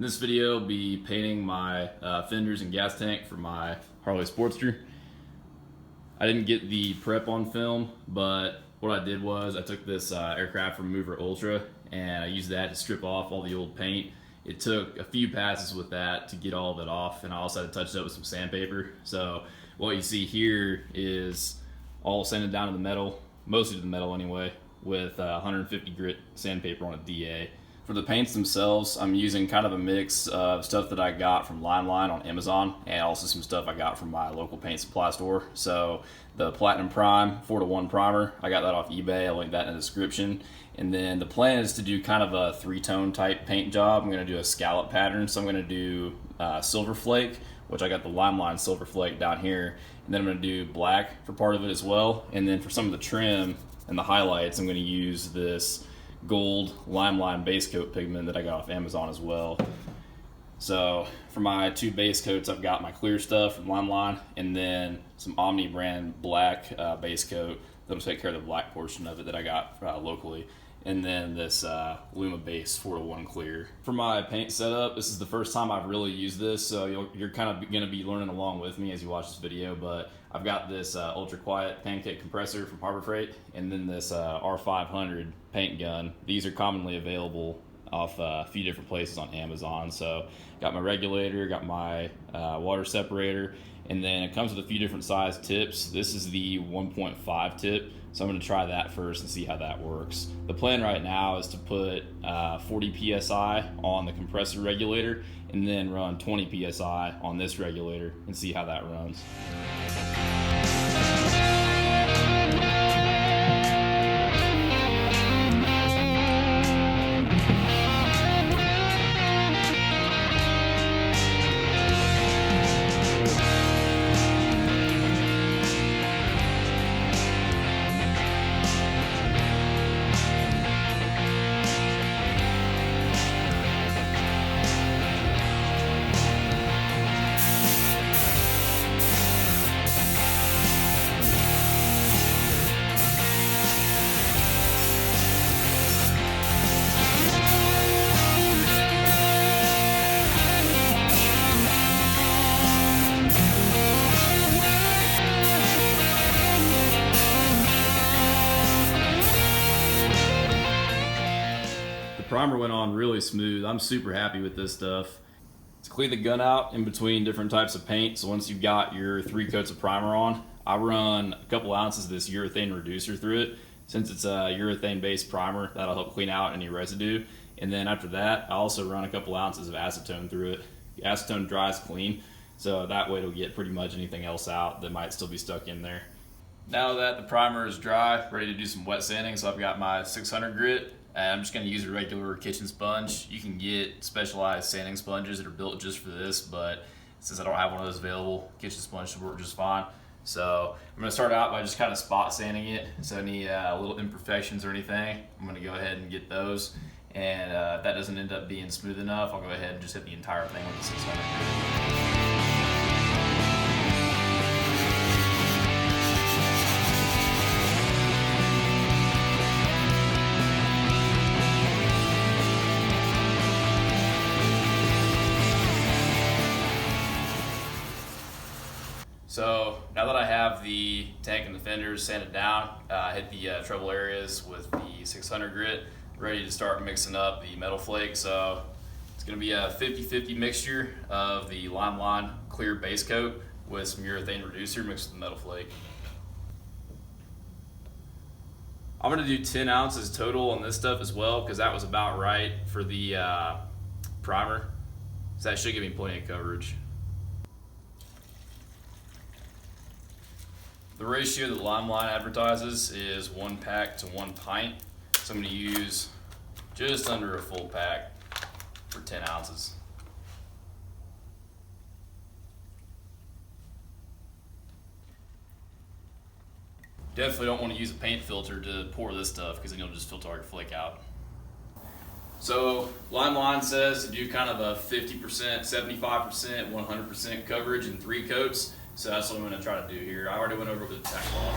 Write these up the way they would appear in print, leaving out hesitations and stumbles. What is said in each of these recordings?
In this video, I'll be painting my fenders and gas tank for my Harley Sportster. I didn't get the prep on film, but what I did was I took this aircraft remover Ultra and I used that to strip off all the old paint. It took a few passes with that to get all of it off, and I also had to touch it up with some sandpaper. So what you see here is all sanded down to the metal, mostly to the metal anyway, with 150 grit sandpaper on a DA. For the paints themselves, I'm using kind of a mix of stuff that I got from Limelight on Amazon and also some stuff I got from my local paint supply store. So the Platinum Prime 4:1 primer, I got that off eBay. I'll link that in the description. And then the plan is to do kind of a three-tone type paint job. I'm going to do a scallop pattern. So I'm going to do silver flake, which I got the Limelight silver flake down here. And then I'm going to do black for part of it as well. And then for some of the trim and the highlights, I'm going to use this gold Limelight base coat pigment that I got off Amazon as well. So for my two base coats, I've got my clear stuff from Limelight and then some Omni brand black base coat that'll take care of the black portion of it that I got locally. And then this Luma base 4:1 clear. For my paint setup, this is the first time I've really used this, so you're kind of going to be learning along with me as you watch this video. But I've got this ultra quiet Pancake compressor from Harbor Freight, and then this R500 paint gun. These are commonly available off a few different places on Amazon. So got my regulator, got my water separator, and then it comes with a few different size tips. This is the 1.5 tip, so I'm going to try that first and see how that works. The plan right now is to put 40 psi on the compressor regulator and then run 20 psi on this regulator and see how that runs. Primer went on really smooth. I'm super happy with this stuff. To clean the gun out in between different types of paint, so once you've got your 3 coats of primer on, I run a couple ounces of this urethane reducer through it. Since it's a urethane based primer, that'll help clean out any residue. And then after that, I also run a couple ounces of acetone through it. Acetone dries clean, so that way it'll get pretty much anything else out that might still be stuck in there. Now that the primer is dry, ready to do some wet sanding, so I've got my 600 grit. And I'm just going to use a regular kitchen sponge. You can get specialized sanding sponges that are built just for this, but since I don't have one of those available, kitchen sponge should work just fine. So I'm going to start out by just kind of spot sanding it. So any little imperfections or anything, I'm going to go ahead and get those. And if that doesn't end up being smooth enough, I'll go ahead and just hit the entire thing with the 600 grit. So now that I have the tank and the fenders sanded down, I hit the trouble areas with the 600 grit, ready to start mixing up the metal flake. So it's going to be a 50-50 mixture of the Limelight clear base coat with some urethane reducer mixed with the metal flake. I'm going to do 10 ounces total on this stuff as well, because that was about right for the primer. So that should give me plenty of coverage. The ratio that Limelight advertises is 1 pack to 1 pint. So I'm going to use just under a full pack for 10 ounces. Definitely don't want to use a paint filter to pour this stuff, because then you'll just filter all your flake out. So Limelight says to do kind of a 50%, 75%, 100% coverage in 3 coats. So that's what I'm going to try to do here. I already went over with the tack cloth.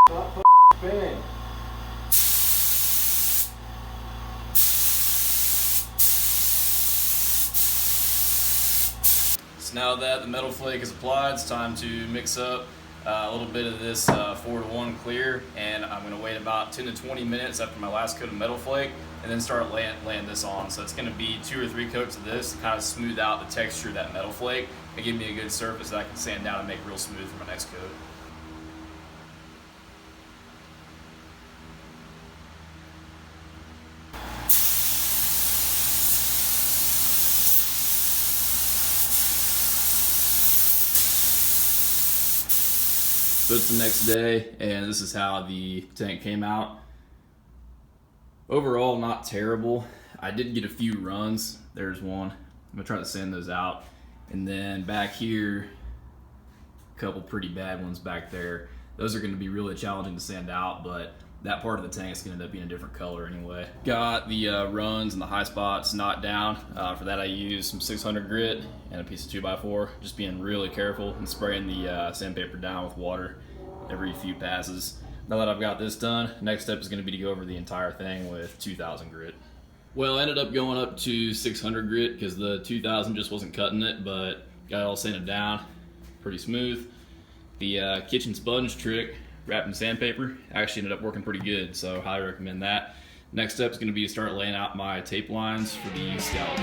Stop spinning. So now that the metal flake is applied, it's time to mix up a little bit of this 4-to-1 clear, and I'm going to wait about 10 to 20 minutes after my last coat of metal flake and then start laying this on. So it's going to be 2 or 3 coats of this to kind of smooth out the texture of that metal flake and give me a good surface that I can sand down and make real smooth for my next coat. So it's the next day, and this is how the tank came out. Overall, not terrible. I did get a few runs. There's one. I'm gonna try to sand those out. And then back here, a couple pretty bad ones back there. Those are gonna be really challenging to sand out, but that part of the tank is gonna end up being a different color anyway. Got the runs and the high spots knocked down. For that I used some 600 grit and a piece of 2x4, just being really careful and spraying the sandpaper down with water every few passes. Now that I've got this done, next step is gonna be to go over the entire thing with 2000 grit. Well, I ended up going up to 600 grit because the 2000 just wasn't cutting it, but got it all sanded down, pretty smooth. The kitchen sponge trick, wrapped in sandpaper, actually ended up working pretty good, so highly recommend that. Next step is going to be to start laying out my tape lines for the scallop.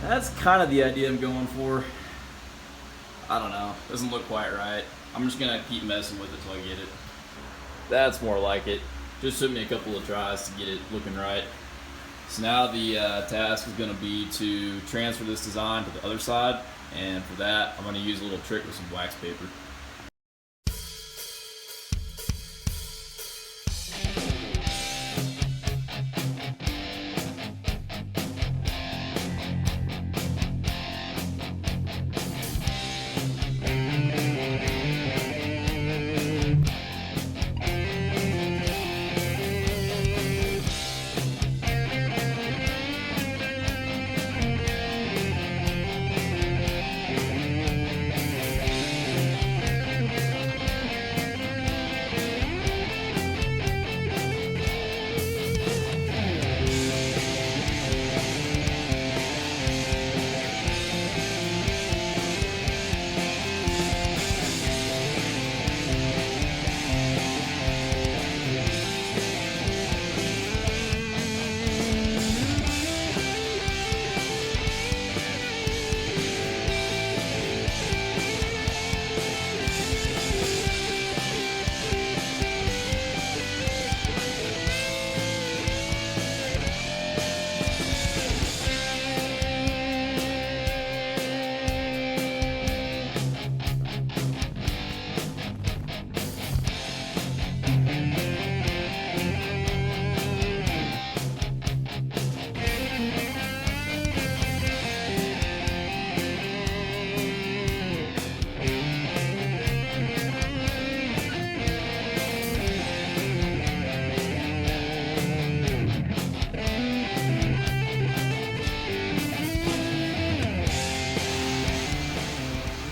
That's kind of the idea I'm going for. I don't know, doesn't look quite right. I'm just gonna keep messing with it till I get it. That's more like it. Just took me a couple of tries to get it looking right. So now the task is gonna be to transfer this design to the other side, and for that I'm gonna use a little trick with some wax paper.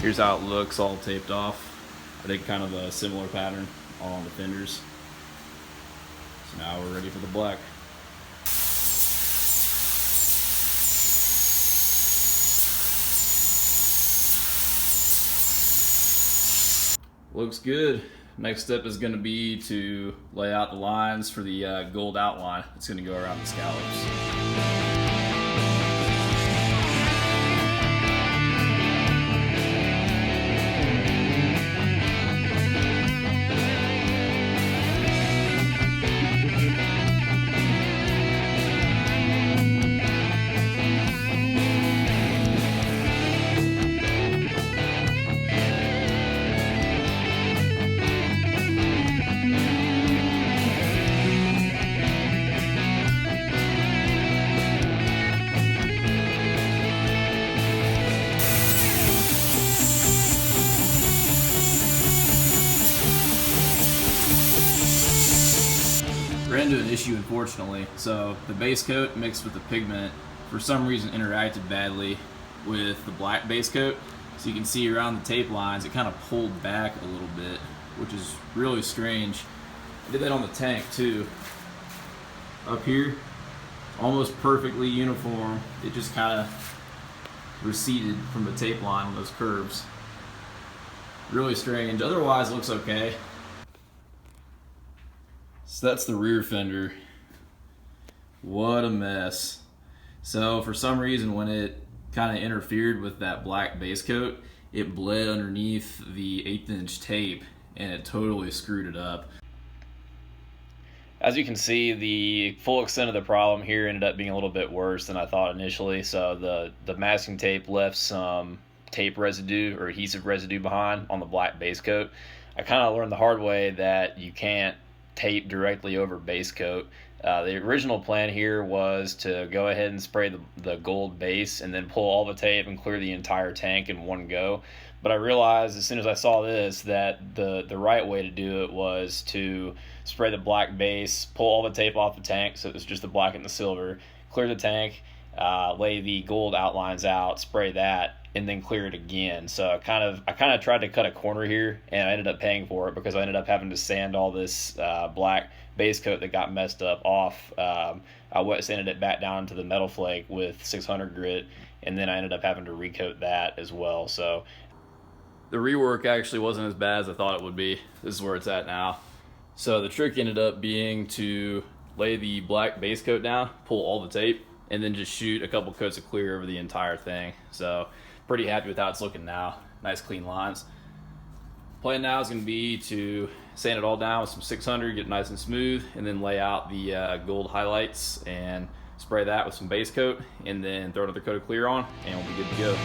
Here's how it looks all taped off. I did kind of a similar pattern all on the fenders. So now we're ready for the black. Looks good. Next step is going to be to lay out the lines for the gold outline. It's going to go around the scallops. Ran into an issue, unfortunately. So the base coat mixed with the pigment for some reason interacted badly with the black base coat. So you can see around the tape lines it kind of pulled back a little bit, which is really strange. I did that on the tank too. Up here, almost perfectly uniform. It just kind of receded from the tape line on those curves. Really strange. Otherwise, it looks okay. So that's the rear fender. What a mess. So for some reason, when it kind of interfered with that black base coat, it bled underneath the 1/8 inch tape and it totally screwed it up. As you can see, the full extent of the problem here ended up being a little bit worse than I thought initially. So the masking tape left some tape residue or adhesive residue behind on the black base coat. I kind of learned the hard way that you can't tape directly over base coat. The original plan here was to go ahead and spray the gold base and then pull all the tape and clear the entire tank in one go. But I realized as soon as I saw this that the right way to do it was to spray the black base, pull all the tape off the tank so it was just the black and the silver, clear the tank, lay the gold outlines out, spray that, and then clear it again. So I kind of tried to cut a corner here, and I ended up paying for it because I ended up having to sand all this black base coat that got messed up off. I wet sanded it back down to the metal flake with 600 grit, and then I ended up having to recoat that as well. So the rework actually wasn't as bad as I thought it would be. This is where it's at now. So the trick ended up being to lay the black base coat down, pull all the tape, and then just shoot a couple coats of clear over the entire thing. So pretty happy with how it's looking now. Nice clean lines. Plan now is going to be to sand it all down with some 600, get it nice and smooth, and then lay out the gold highlights and spray that with some base coat, and then throw another coat of clear on, and we'll be good to go.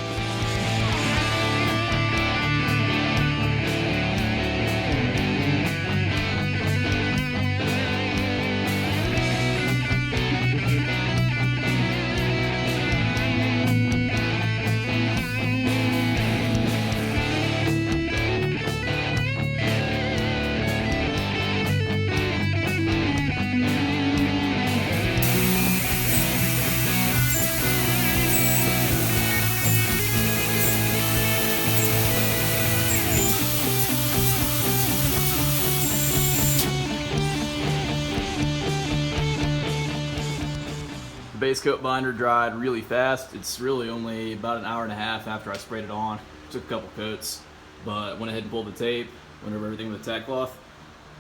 Base coat binder dried really fast. It's really only about an hour and a half after I sprayed it on. Took a couple coats, but went ahead and pulled the tape, went over everything with a tack cloth.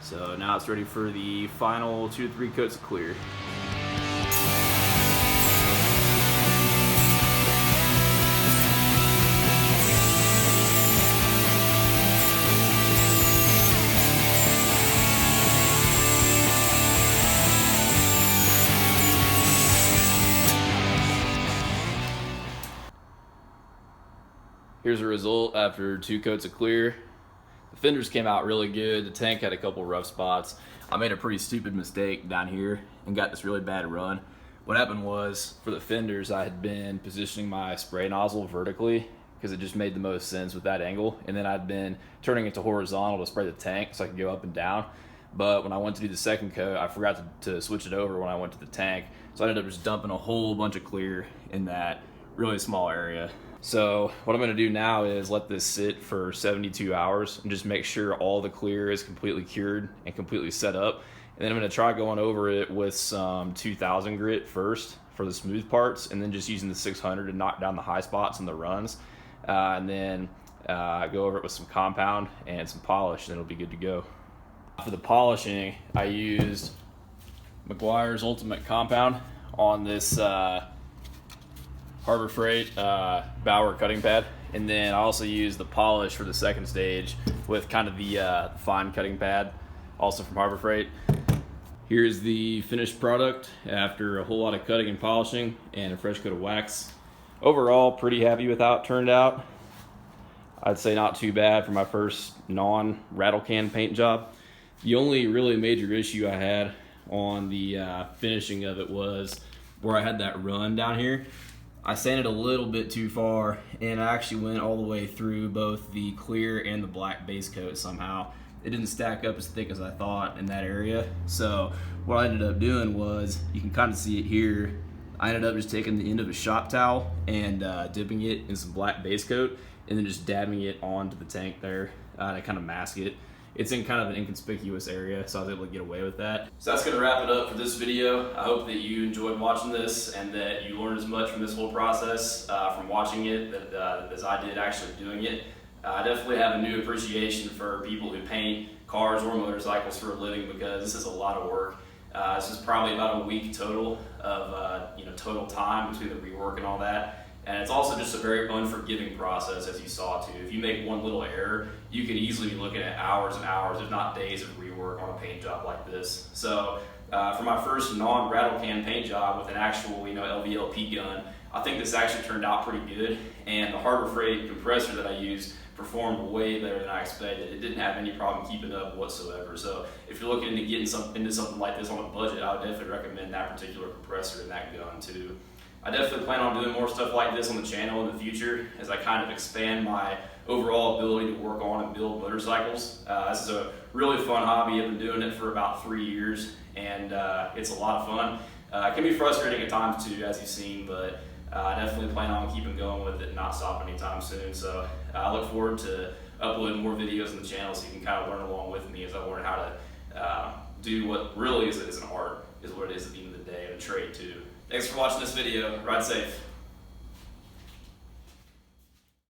So now it's ready for the final 2 to 3 coats of clear. Here's the result after 2 coats of clear. The fenders came out really good. The tank had a couple rough spots. I made a pretty stupid mistake down here and got this really bad run. What happened was, for the fenders, I had been positioning my spray nozzle vertically because it just made the most sense with that angle. And then I'd been turning it to horizontal to spray the tank so I could go up and down. But when I went to do the second coat, I forgot to switch it over when I went to the tank. So I ended up just dumping a whole bunch of clear in that really small area. So what I'm gonna do now is let this sit for 72 hours and just make sure all the clear is completely cured and completely set up. And then I'm gonna try going over it with some 2000 grit first for the smooth parts, and then just using the 600 to knock down the high spots and the runs. And then go over it with some compound and some polish, and it'll be good to go. For the polishing, I used Meguiar's Ultimate Compound on this Harbor Freight Bauer cutting pad, and then I also used the polish for the second stage with kind of the fine cutting pad, also from Harbor Freight. Here's the finished product after a whole lot of cutting and polishing and a fresh coat of wax. Overall, pretty happy with how it turned out. I'd say not too bad for my first non-rattle can paint job. The only really major issue I had on the finishing of it was where I had that run down here. I sanded a little bit too far, and I actually went all the way through both the clear and the black base coat somehow. it didn't stack up as thick as I thought in that area. So what I ended up doing was, you can kind of see it here, I ended up just taking the end of a shop towel and dipping it in some black base coat and then just dabbing it onto the tank there to kind of mask it. It's in kind of an inconspicuous area, so I was able to get away with that. So that's gonna wrap it up for this video. I hope that you enjoyed watching this and that you learned as much from this whole process from watching it as I did actually doing it. I definitely have a new appreciation for people who paint cars or motorcycles for a living, because this is a lot of work. This is probably about a week total of total time between the rework and all that. And it's also just a very unforgiving process, as you saw too. If you make one little error, you could easily be looking at hours and hours, if not days, of rework on a paint job like this. So for my first non-rattle can paint job with an actual LVLP gun, I think this actually turned out pretty good. And the Harbor Freight compressor that I used performed way better than I expected. It didn't have any problem keeping up whatsoever. So if you're looking into getting into something like this on a budget, I would definitely recommend that particular compressor and that gun too. I definitely plan on doing more stuff like this on the channel in the future as I kind of expand my overall ability to work on and build motorcycles. This is a really fun hobby. I've been doing it for about 3 years, and it's a lot of fun. It can be frustrating at times too, as you've seen, but I definitely plan on keeping going with it and not stopping anytime soon. So I look forward to uploading more videos on the channel so you can kind of learn along with me as I learn how to do what really is an art, is what it is at the end of the day, and a trade too. Thanks for watching this video. Ride safe.